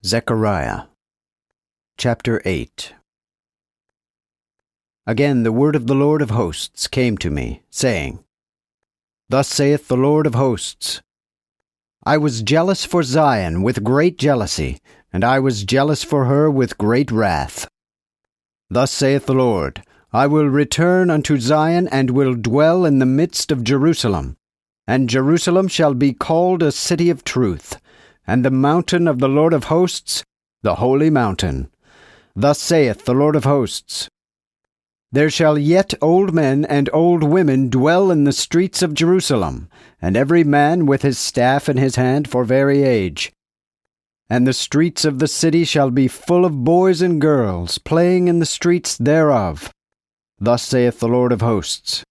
Zechariah chapter 8. Again the word of the Lord of hosts came to me, saying, Thus saith the Lord of hosts, I was jealous for Zion with great jealousy, and I was jealous for her with great wrath. Thus saith the Lord, I will return unto Zion, and will dwell in the midst of Jerusalem. And Jerusalem shall be called a city of truth, and the mountain of the Lord of hosts, the holy mountain. Thus saith the Lord of hosts, There shall yet old men and old women dwell in the streets of Jerusalem, and every man with his staff in his hand for very age. And the streets of the city shall be full of boys and girls, playing in the streets thereof. Thus saith the Lord of hosts,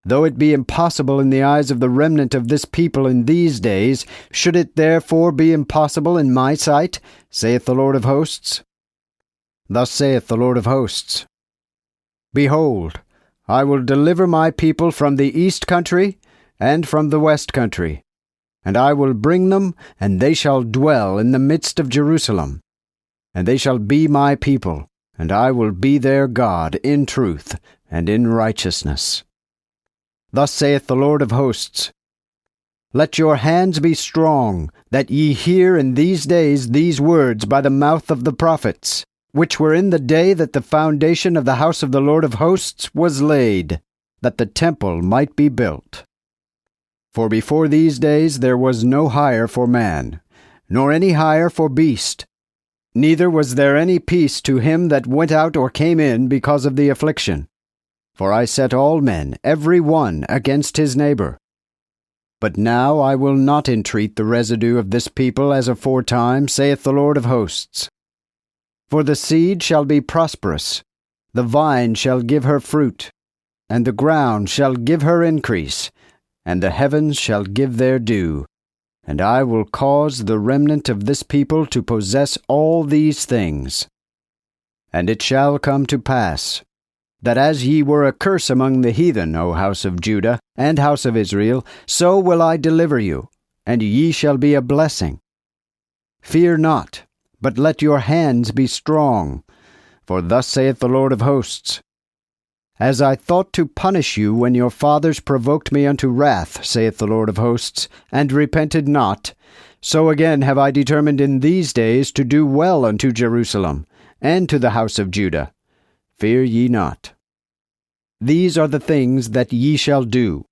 Though it be impossible in the eyes of the remnant of this people in these days, should it therefore be impossible in my sight, saith the Lord of hosts? Thus saith the Lord of hosts, Behold, I will deliver my people from the east country and from the west country, and I will bring them, and they shall dwell in the midst of Jerusalem. And they shall be my people, and I will be their God in truth and in righteousness. Thus saith the Lord of hosts, Let your hands be strong, that ye hear in these days these words by the mouth of the prophets, which were in the day that the foundation of the house of the Lord of hosts was laid, that the temple might be built. For before these days there was no hire for man, nor any hire for beast, neither was there any peace to him that went out or came in because of the affliction. For I set all men, every one, against his neighbor. But now I will not entreat the residue of this people as aforetime, saith the Lord of hosts. For the seed shall be prosperous, the vine shall give her fruit, and the ground shall give her increase, and the heavens shall give their dew. And I will cause the remnant of this people to possess all these things. And it shall come to pass, that as ye were a curse among the heathen, O house of Judah, and house of Israel, so will I deliver you, and ye shall be a blessing. Fear not, but let your hands be strong. For thus saith the Lord of hosts, As I thought to punish you when your fathers provoked me unto wrath, saith the Lord of hosts, and repented not, so again have I determined in these days to do well unto Jerusalem, and to the house of Judah. Fear ye not. These are the things that ye shall do.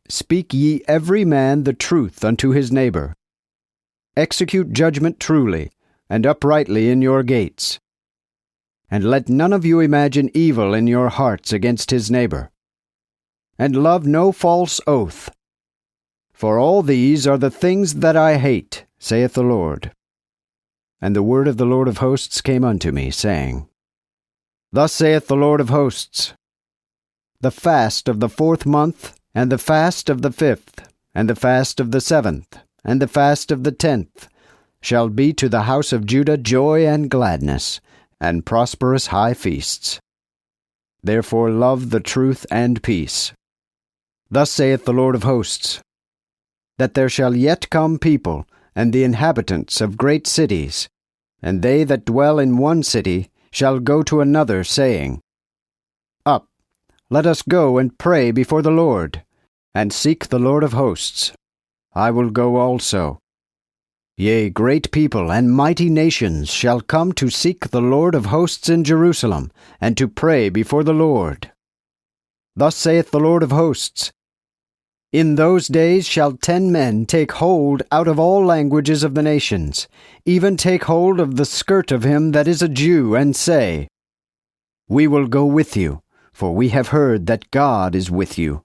Speak ye every man the truth unto his neighbor. Execute judgment truly, and uprightly in your gates. And let none of you imagine evil in your hearts against his neighbor. And love no false oath. For all these are the things that I hate, saith the Lord. And the word of the Lord of hosts came unto me, saying, Thus saith the Lord of hosts, The fast of the 4th month, and the fast of the 5th, and the fast of the 7th, and the fast of the 10th, shall be to the house of Judah joy and gladness, and prosperous high feasts. Therefore love the truth and peace. Thus saith the Lord of hosts, That there shall yet come people, and the inhabitants of great cities, and they that dwell in one city shall go to another, saying, Up, let us go and pray before the Lord, and seek the Lord of hosts. I will go also. Yea, great people and mighty nations shall come to seek the Lord of hosts in Jerusalem, and to pray before the Lord. Thus saith the Lord of hosts, In those days shall 10 men take hold out of all languages of the nations, even take hold of the skirt of him that is a Jew, and say, We will go with you, for we have heard that God is with you.